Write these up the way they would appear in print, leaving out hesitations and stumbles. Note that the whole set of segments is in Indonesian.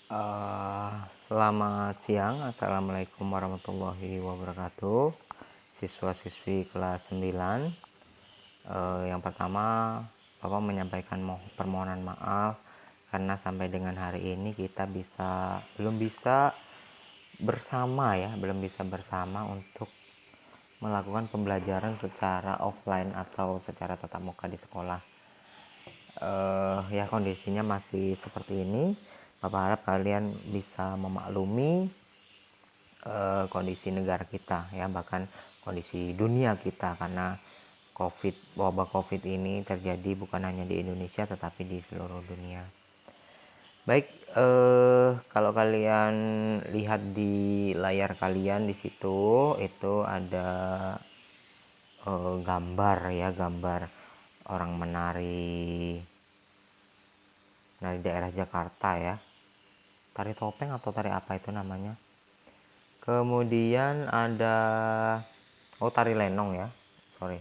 Eh, Selamat siang, Assalamualaikum warahmatullahi wabarakatuh. Siswa-siswi kelas 9. Yang pertama, Bapak menyampaikan permohonan maaf karena sampai dengan hari ini kita belum bisa bersama untuk melakukan pembelajaran secara offline atau secara tatap muka di sekolah. Ya kondisinya masih seperti ini. Bapak harap kalian bisa memaklumi kondisi negara kita, ya, bahkan kondisi dunia kita, karena wabah COVID ini terjadi bukan hanya di Indonesia tetapi di seluruh dunia. Baik, kalau kalian lihat di layar kalian di situ itu ada gambar orang menari daerah Jakarta, ya, tari topeng atau tari apa itu namanya. Kemudian ada tari lenong, ya, sorry.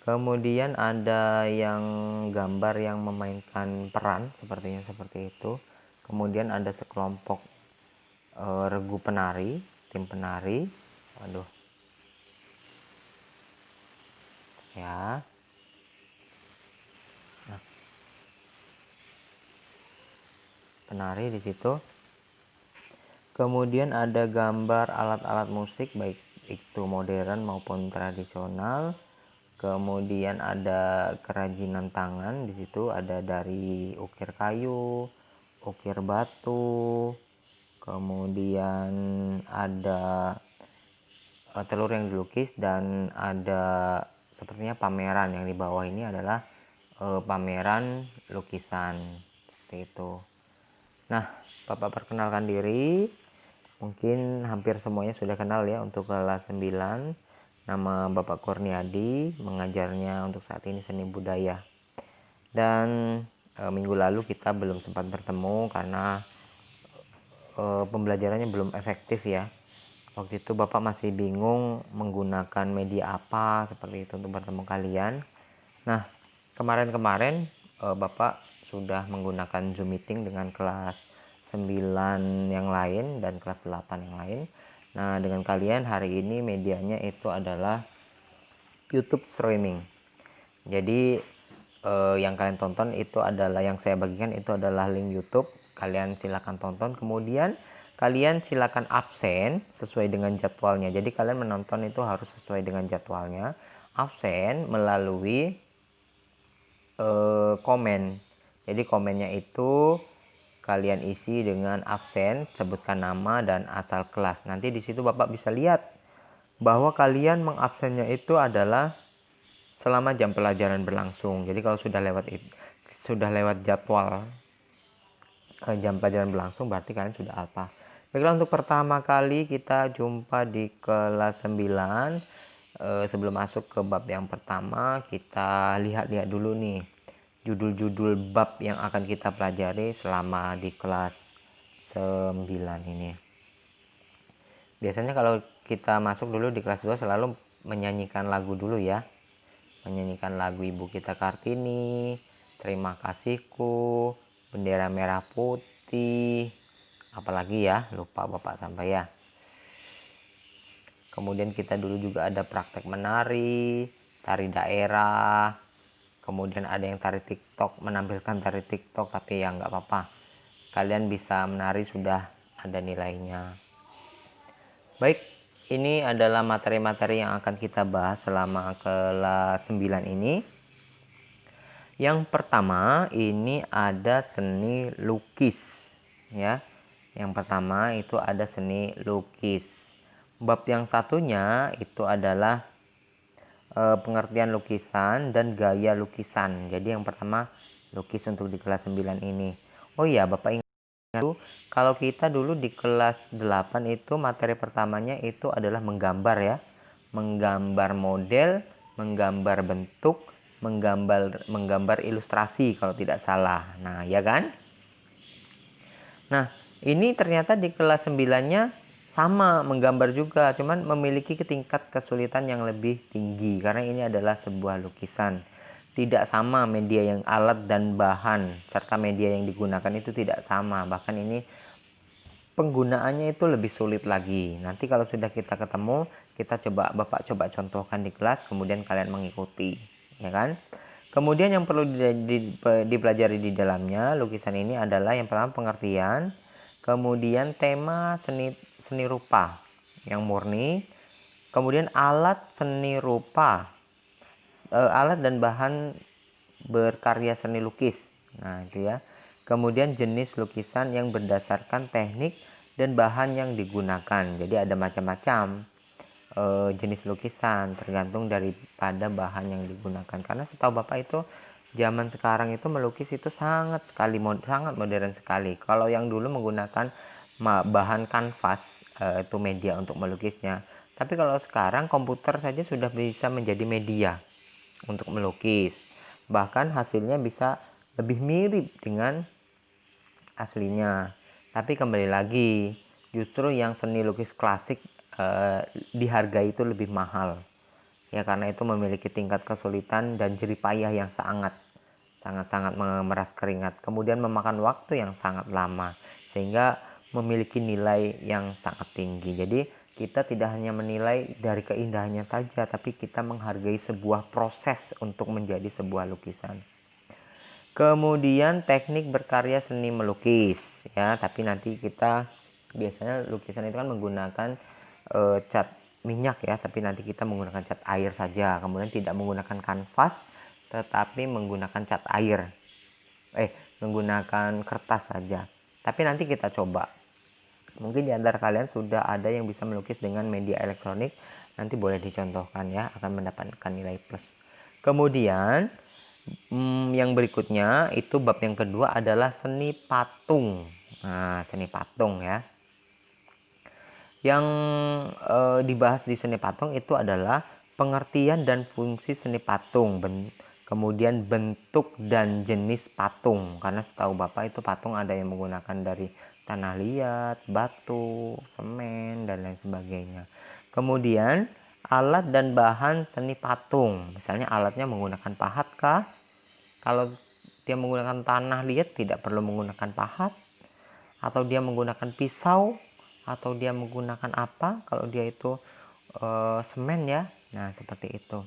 Kemudian ada yang gambar yang memainkan peran, sepertinya seperti itu. Kemudian ada sekelompok regu penari, tim penari. Waduh, ya. Nah, penari di situ. Kemudian ada gambar alat-alat musik, baik itu modern maupun tradisional. Kemudian ada kerajinan tangan di situ, ada dari ukir kayu, ukir batu. Kemudian ada telur yang dilukis, dan ada sepertinya pameran yang di bawah ini adalah pameran lukisan seperti itu. Nah, Bapak perkenalkan diri. Mungkin hampir semuanya sudah kenal, ya, untuk kelas 9. Nama Bapak Kurniadi, mengajarnya untuk saat ini seni budaya. Dan minggu lalu kita belum sempat bertemu karena pembelajarannya belum efektif, ya. Waktu itu Bapak masih bingung menggunakan media apa seperti itu untuk bertemu kalian. Nah, kemarin Bapak sudah menggunakan Zoom meeting dengan kelas 9 yang lain dan kelas 8 yang lain. Nah, dengan kalian hari ini medianya itu adalah YouTube streaming. Jadi yang kalian tonton itu adalah, yang saya bagikan itu adalah link YouTube. Kalian silakan tonton, kemudian kalian silakan absen sesuai dengan jadwalnya. Jadi kalian menonton itu harus sesuai dengan jadwalnya. Absen melalui komen. Jadi komennya itu kalian isi dengan absen, sebutkan nama dan asal kelas. Nanti di situ Bapak bisa lihat bahwa kalian mengabsennya itu adalah selama jam pelajaran berlangsung. Jadi kalau sudah lewat jadwal jam pelajaran berlangsung, berarti kalian sudah apa. Baiklah, untuk pertama kali kita jumpa di kelas 9. Sebelum masuk ke bab yang pertama, kita lihat-lihat dulu nih judul-judul bab yang akan kita pelajari selama di kelas 9 ini. Biasanya kalau kita masuk dulu di kelas 2 selalu menyanyikan lagu dulu, ya. Menyanyikan lagu Ibu Kita Kartini, Terima Kasihku, Bendera Merah Putih, apalagi, ya, lupa Bapak sampai, ya. Kemudian kita dulu juga ada praktek menari, tari daerah. Kemudian ada yang tari TikTok, menampilkan tari TikTok, tapi ya nggak apa-apa. Kalian bisa menari, sudah ada nilainya. Baik, ini adalah materi-materi yang akan kita bahas selama kelas 9 ini. Yang pertama ini ada seni lukis, ya. Yang pertama itu ada seni lukis. Bab yang satunya itu adalah pengertian lukisan dan gaya lukisan. Jadi yang pertama lukis untuk di kelas 9 ini. Oh iya, Bapak ingat kalau kita dulu di kelas 8 itu materi pertamanya itu adalah menggambar, ya. Menggambar model, menggambar bentuk, menggambar ilustrasi kalau tidak salah. Nah, ya kan? Nah, ini ternyata di kelas 9-nya sama, menggambar juga, cuman memiliki tingkat kesulitan yang lebih tinggi karena ini adalah sebuah lukisan. Tidak sama media yang alat dan bahan serta media yang digunakan itu tidak sama. Bahkan ini penggunaannya itu lebih sulit lagi. Nanti kalau sudah kita ketemu, Bapak coba contohkan di kelas, kemudian kalian mengikuti, ya kan? Kemudian yang perlu dipelajari di dalamnya lukisan ini adalah yang pertama pengertian, kemudian tema seni rupa yang murni, kemudian alat seni rupa, alat dan bahan berkarya seni lukis. Nah, itu ya. Kemudian jenis lukisan yang berdasarkan teknik dan bahan yang digunakan. Jadi ada macam-macam jenis lukisan tergantung daripada bahan yang digunakan. Karena setahu Bapak itu zaman sekarang itu melukis itu sangat modern sekali. Kalau yang dulu menggunakan bahan kanvas itu media untuk melukisnya. Tapi kalau sekarang komputer saja sudah bisa menjadi media untuk melukis. Bahkan hasilnya bisa lebih mirip dengan aslinya. Tapi kembali lagi, justru yang seni lukis klasik dihargai itu lebih mahal. Ya karena itu memiliki tingkat kesulitan dan jeripayah yang sangat memeras keringat. Kemudian memakan waktu yang sangat lama sehingga memiliki nilai yang sangat tinggi. Jadi kita tidak hanya menilai dari keindahannya saja, tapi kita menghargai sebuah proses untuk menjadi sebuah lukisan. Kemudian teknik berkarya seni melukis, ya. Tapi nanti kita biasanya lukisan itu kan menggunakan cat minyak, ya. Tapi nanti kita menggunakan cat air saja. Kemudian tidak menggunakan kanvas, tetapi menggunakan cat air. Menggunakan kertas saja. Tapi nanti kita coba. Mungkin di antara kalian sudah ada yang bisa melukis dengan media elektronik, nanti boleh dicontohkan, ya, akan mendapatkan nilai plus. Kemudian yang berikutnya itu bab yang kedua adalah seni patung. Nah, seni patung, ya. Yang dibahas di seni patung itu adalah pengertian dan fungsi seni patung, kemudian bentuk dan jenis patung. Karena setahu Bapak itu patung ada yang menggunakan dari tanah liat, batu, semen, dan lain sebagainya. Kemudian alat dan bahan seni patung. Misalnya alatnya menggunakan pahat kah? Kalau dia menggunakan tanah liat tidak perlu menggunakan pahat. Atau dia menggunakan pisau, atau dia menggunakan apa? Kalau dia itu semen, ya. Nah, seperti itu.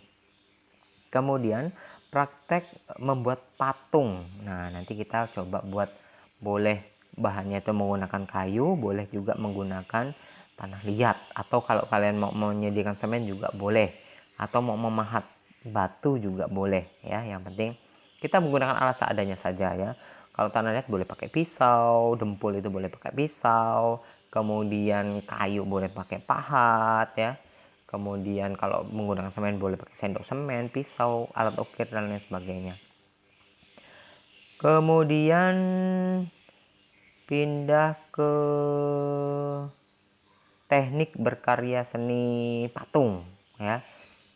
Kemudian praktek membuat patung. Nah, nanti kita coba buat, boleh bahannya itu menggunakan kayu, boleh juga menggunakan tanah liat, atau kalau kalian mau menyediakan semen juga boleh, atau mau memahat batu juga boleh, ya. Yang penting kita menggunakan alat seadanya saja, ya. Kalau tanah liat boleh pakai pisau, dempul itu boleh pakai pisau, kemudian kayu boleh pakai pahat, ya. Kemudian kalau menggunakan semen boleh pakai sendok semen, pisau, alat ukir, dan lain sebagainya. Kemudian pindah ke teknik berkarya seni patung, ya.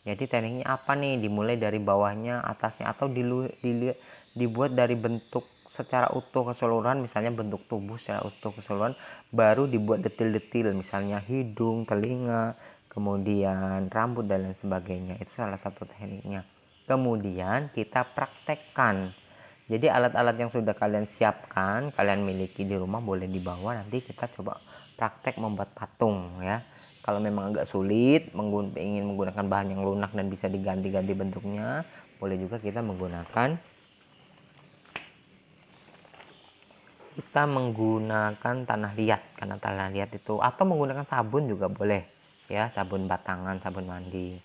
Jadi tekniknya apa nih? Dimulai dari bawahnya, atasnya, atau dibuat dari bentuk secara utuh keseluruhan, misalnya bentuk tubuh secara utuh keseluruhan, baru dibuat detil-detil, misalnya hidung, telinga, kemudian rambut, dan lain sebagainya. Itu salah satu tekniknya. Kemudian kita praktekkan. Jadi alat-alat yang sudah kalian siapkan, kalian miliki di rumah, boleh dibawa, nanti kita coba praktek membuat patung, ya. Kalau memang agak sulit, ingin menggunakan bahan yang lunak dan bisa diganti-ganti bentuknya, boleh juga kita menggunakan tanah liat, karena tanah liat itu, atau menggunakan sabun juga boleh, ya, sabun batangan, sabun mandi.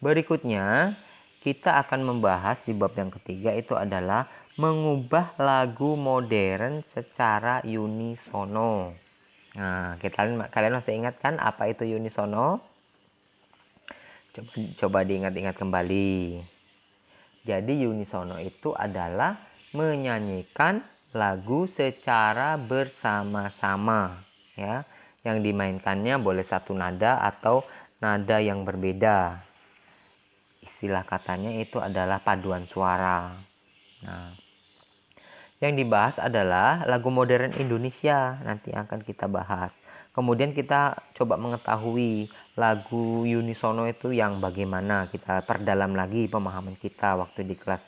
Berikutnya kita akan membahas di bab yang ketiga itu adalah mengubah lagu modern secara unisono. Nah, kalian masih ingat kan apa itu unisono? Coba diingat-ingat kembali. Jadi unisono itu adalah menyanyikan lagu secara bersama-sama, ya. Yang dimainkannya boleh satu nada atau nada yang berbeda. Istilah katanya itu adalah paduan suara. Nah, yang dibahas adalah lagu modern Indonesia, nanti akan kita bahas. Kemudian kita coba mengetahui lagu unisono itu yang bagaimana, kita perdalam lagi pemahaman kita waktu di kelas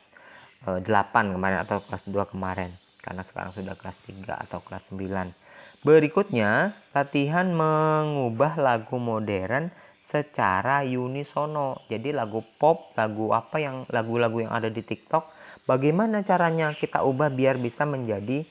8 kemarin atau kelas 2 kemarin. Karena sekarang sudah kelas 3 atau kelas 9. Berikutnya, latihan mengubah lagu modern secara unisono. Jadi lagu pop, lagu-lagu yang ada di TikTok, bagaimana caranya kita ubah biar bisa menjadi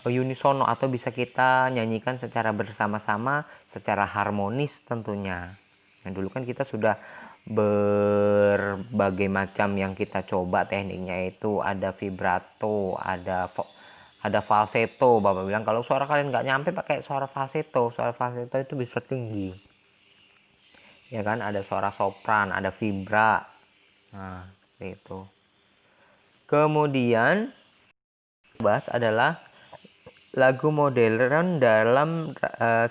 unisono atau bisa kita nyanyikan secara bersama-sama, secara harmonis tentunya. Nah, dulu kan kita sudah berbagai macam yang kita coba tekniknya, itu ada vibrato, ada falsetto. Bapak bilang kalau suara kalian nggak nyampe pakai suara falsetto itu bisa tinggi, ya kan. Ada suara sopran, ada vibra. Nah, itu. Kemudian bahas adalah lagu modern dalam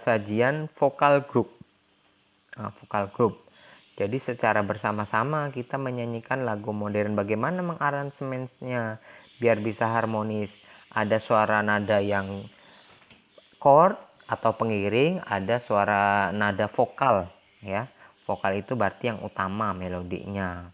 sajian vokal group. Vokal group. Jadi secara bersama-sama kita menyanyikan lagu modern. Bagaimana mengaransemennya biar bisa harmonis. Ada suara nada yang chord atau pengiring, ada suara nada vokal, ya. Vokal itu berarti yang utama melodinya.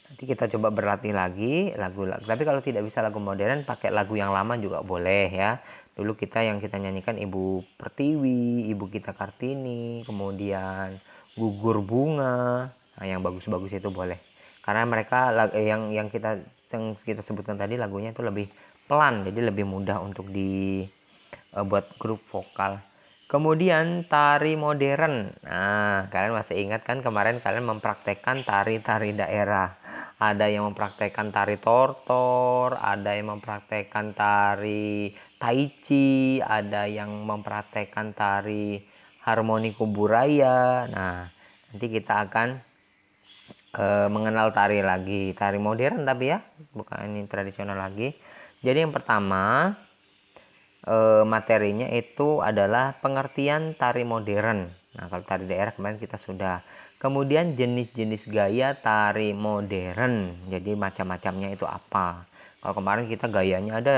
Nanti kita coba berlatih lagi lagu-lagu. Tapi kalau tidak bisa lagu modern, pakai lagu yang lama juga boleh, ya. Dulu yang kita nyanyikan Ibu Pertiwi, Ibu Gita Kartini, kemudian Gugur Bunga. Nah, yang bagus-bagus itu boleh. Karena mereka yang kita sebutkan tadi lagunya itu lebih pelan, jadi lebih mudah untuk buat grup vokal. Kemudian tari modern. Nah, kalian masih ingat kan kemarin kalian mempraktekkan tari-tari daerah. Ada yang mempraktekkan tari tortor, ada yang mempraktekkan tari tai chi, ada yang mempraktekkan tari harmoni kuburaya. Nah, nanti kita akan mengenal tari lagi, tari modern tapi ya, bukan ini tradisional lagi. Jadi yang pertama materinya itu adalah pengertian tari modern. Nah, kalau tari daerah kemarin kita sudah. Kemudian jenis-jenis gaya tari modern. Jadi macam-macamnya itu apa? Kalau kemarin kita gayanya ada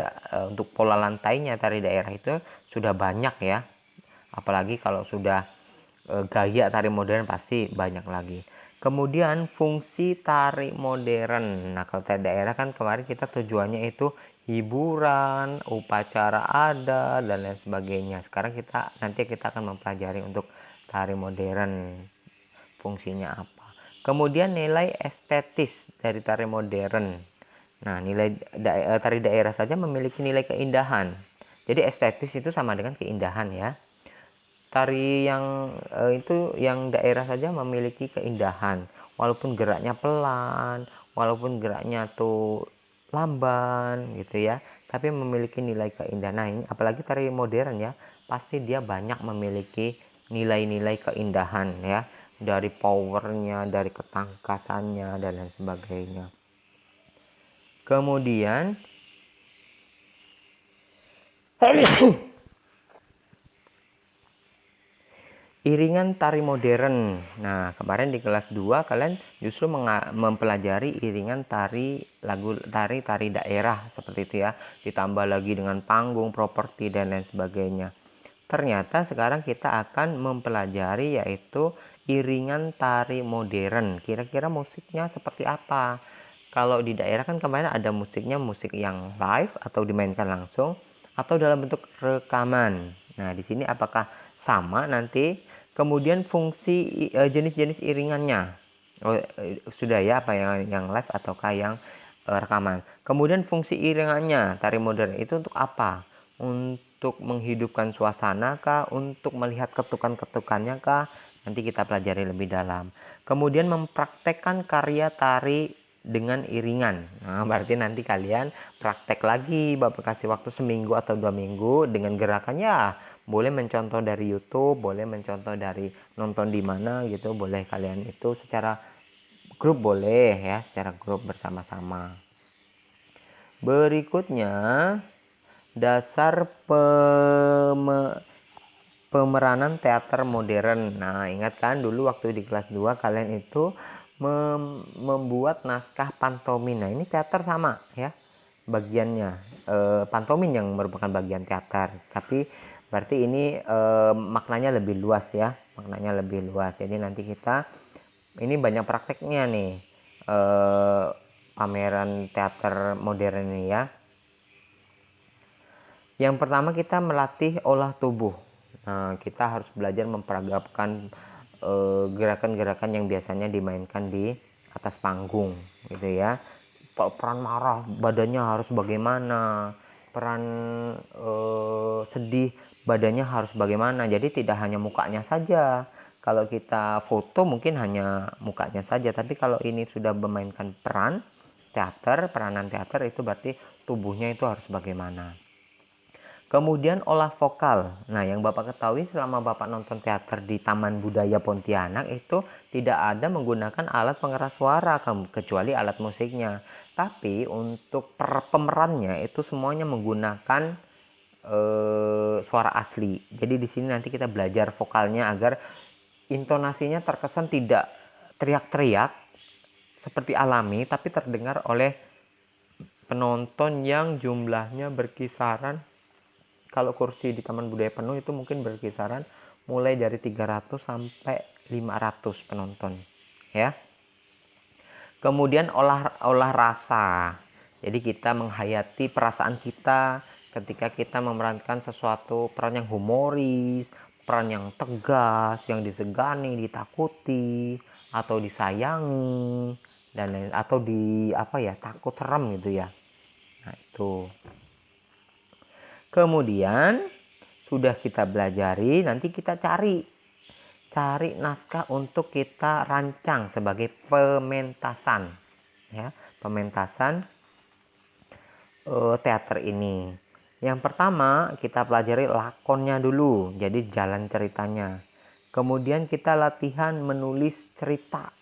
untuk pola lantainya tari daerah itu sudah banyak, ya. Apalagi kalau sudah gaya tari modern pasti banyak lagi. Kemudian fungsi tari modern. Nah, kalau tari daerah kan kemarin kita tujuannya itu hiburan, upacara adat, dan lain sebagainya. Sekarang nanti kita akan mempelajari untuk tari modern, fungsinya apa. Kemudian nilai estetis dari tari modern. Nah, tari daerah saja memiliki nilai keindahan. Jadi estetis itu sama dengan keindahan, ya. Tari yang daerah saja memiliki keindahan, walaupun geraknya pelan, walaupun geraknya tuh lamban gitu, ya, tapi memiliki nilai keindahan. Nah, ini apalagi tari modern, ya, pasti dia banyak memiliki nilai-nilai keindahan, ya, dari powernya, dari ketangkasannya, dan lain sebagainya. Kemudian iringan tari modern. Nah, kemarin di kelas 2 kalian justru mempelajari iringan tari daerah seperti itu, ya. Ditambah lagi dengan panggung, properti, dan lain sebagainya. Ternyata sekarang kita akan mempelajari yaitu iringan tari modern. Kira-kira musiknya seperti apa? Kalau di daerah kan kemarin ada musiknya, musik yang live atau dimainkan langsung atau dalam bentuk rekaman. Nah, di sini apakah sama nanti? Kemudian fungsi jenis-jenis iringannya. Sudah, ya, apa yang live ataukah yang rekaman. Kemudian fungsi iringannya tari modern itu untuk apa? Untuk menghidupkan suasana kah? Untuk melihat ketukan-ketukannya kah? Nanti kita pelajari lebih dalam. Kemudian mempraktekkan karya tari dengan iringan. Nah, berarti nanti kalian praktek lagi, Bapak kasih waktu seminggu atau 2 minggu dengan gerakannya. Boleh mencontoh dari YouTube, boleh mencontoh dari nonton di mana gitu, boleh kalian itu secara grup boleh, ya, secara grup bersama-sama. Berikutnya dasar pemeranan teater modern. Nah, ingat kan dulu waktu di kelas 2 kalian itu membuat naskah pantomin. Nah, ini teater sama, ya, bagiannya. Pantomin yang merupakan bagian teater, tapi berarti ini maknanya lebih luas, ya, maknanya lebih luas. Jadi nanti ini banyak prakteknya nih, pameran teater modern ini, ya. Yang pertama kita melatih olah tubuh. Nah, kita harus belajar memperagakan gerakan-gerakan yang biasanya dimainkan di atas panggung, gitu ya. Peran marah badannya harus bagaimana, peran sedih badannya harus bagaimana. Jadi tidak hanya mukanya saja. Kalau kita foto mungkin hanya mukanya saja, tapi kalau ini sudah memainkan peran teater, peranan teater, itu berarti tubuhnya itu harus bagaimana. Kemudian olah vokal. Nah, yang Bapak ketahui selama Bapak nonton teater di Taman Budaya Pontianak itu tidak ada menggunakan alat pengeras suara kecuali alat musiknya. Tapi untuk pemerannya itu semuanya menggunakan suara asli. Jadi di sini nanti kita belajar vokalnya agar intonasinya terkesan tidak teriak-teriak seperti alami, tapi terdengar oleh penonton yang jumlahnya berkisaran, kalau kursi di Taman Budaya penuh itu mungkin berkisaran mulai dari 300 sampai 500 penonton, ya. Kemudian olah rasa. Jadi kita menghayati perasaan kita ketika kita memerankan sesuatu peran yang humoris, peran yang tegas, yang disegani, ditakuti, atau disayangi, dan lain, atau takut serem gitu ya. Nah, itu. Kemudian sudah kita belajari, nanti kita cari naskah untuk kita rancang sebagai pementasan, ya, pementasan teater ini. Yang pertama kita pelajari lakonnya dulu, jadi jalan ceritanya. Kemudian kita latihan menulis cerita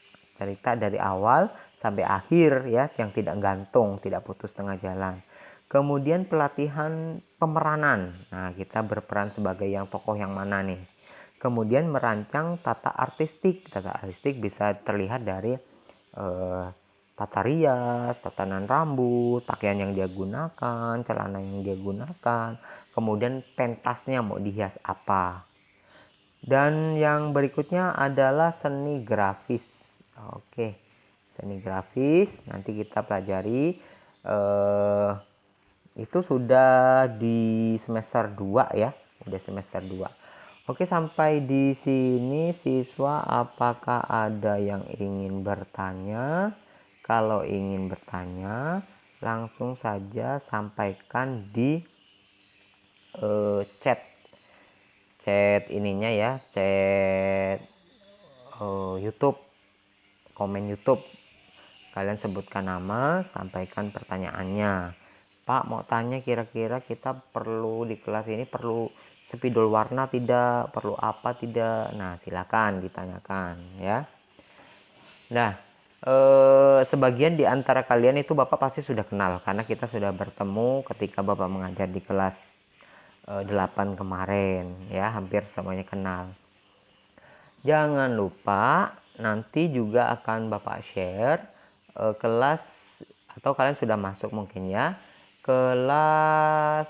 dari awal sampai akhir, ya, yang tidak gantung, tidak putus tengah jalan. Kemudian pelatihan pemeranan. Nah, kita berperan sebagai yang tokoh yang mana nih. Kemudian merancang tata artistik. Tata artistik bisa terlihat dari tata rias, tatanan rambut, pakaian yang dia gunakan, celana yang dia gunakan. Kemudian pentasnya mau dihias apa. Dan yang berikutnya adalah seni grafis. Oke, seni grafis nanti kita pelajari. Itu sudah di semester 2 ya, udah semester 2. Oke, sampai di sini siswa, apakah ada yang ingin bertanya? Kalau ingin bertanya, langsung saja sampaikan di chat ininya ya, chat YouTube, komen YouTube. Kalian sebutkan nama, sampaikan pertanyaannya. Pak, mau tanya kira-kira kita perlu di kelas ini perlu spidol warna tidak, perlu apa tidak. Nah, silakan ditanyakan ya. Nah, sebagian di antara kalian itu Bapak pasti sudah kenal karena kita sudah bertemu ketika Bapak mengajar di kelas 8 kemarin ya, hampir semuanya kenal. Jangan lupa nanti juga akan Bapak share kelas, atau kalian sudah masuk mungkin ya, kelas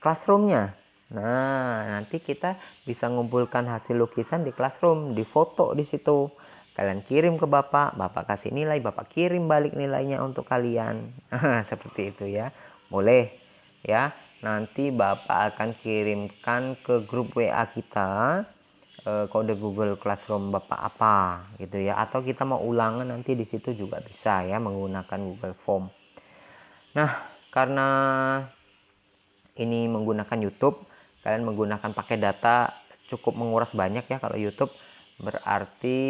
classroomnya. Nah, nanti kita bisa ngumpulkan hasil lukisan di classroom, di foto di situ. Kalian kirim ke Bapak, Bapak kasih nilai, Bapak kirim balik nilainya untuk kalian. Seperti itu ya. Boleh ya. Nanti Bapak akan kirimkan ke grup WA kita kode Google Classroom Bapak apa gitu ya, atau kita mau ulangan nanti di situ juga bisa ya menggunakan Google Form. Nah, karena ini menggunakan YouTube, kalian menggunakan pakai data cukup menguras banyak ya. Kalau YouTube berarti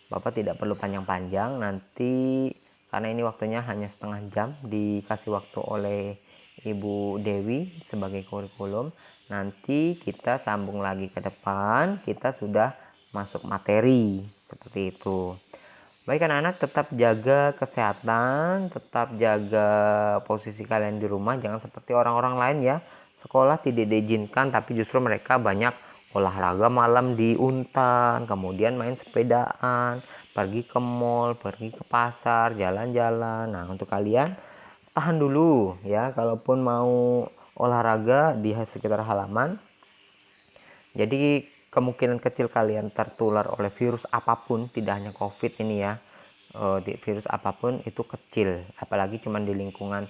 Bapak tidak perlu panjang-panjang nanti, karena ini waktunya hanya setengah jam dikasih waktu oleh Ibu Dewi sebagai kurikulum. Nanti kita sambung lagi ke depan, kita sudah masuk materi seperti itu. Baik anak-anak, tetap jaga kesehatan, tetap jaga posisi kalian di rumah, jangan seperti orang-orang lain ya. Sekolah tidak diizinkan, tapi justru mereka banyak olahraga malam di Untan, kemudian main sepedaan, pergi ke mall, pergi ke pasar, jalan-jalan. Nah, untuk kalian tahan dulu ya, kalaupun mau olahraga di sekitar halaman. Jadi kemungkinan kecil kalian tertular oleh virus apapun, tidak hanya COVID ini ya, virus apapun itu kecil, apalagi cuma di lingkungan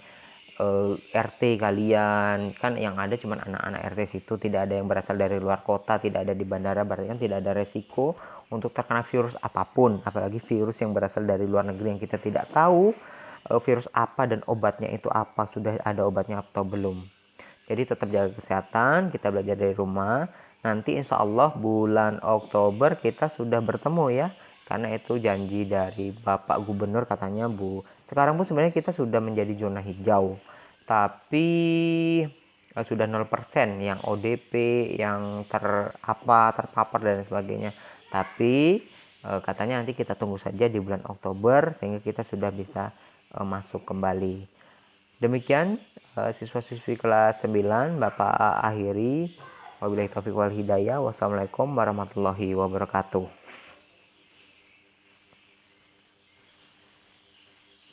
RT kalian, kan yang ada cuma anak-anak RT situ, tidak ada yang berasal dari luar kota, tidak ada di bandara, berarti kan tidak ada resiko untuk terkena virus apapun, apalagi virus yang berasal dari luar negeri yang kita tidak tahu virus apa dan obatnya itu apa, sudah ada obatnya atau belum. Jadi tetap jaga kesehatan, kita belajar dari rumah. Nanti insya Allah bulan Oktober kita sudah bertemu ya, karena itu janji dari Bapak Gubernur, katanya Bu. Sekarang pun sebenarnya kita sudah menjadi zona hijau, tapi sudah 0% yang ODP, yang terpapar dan sebagainya. Tapi katanya nanti kita tunggu saja di bulan Oktober sehingga kita sudah bisa masuk kembali. Demikian siswa-siswi kelas 9 Bapak akhiri. Wabillahi taufiq wal hidayah. Wassalamualaikum warahmatullahi wabarakatuh.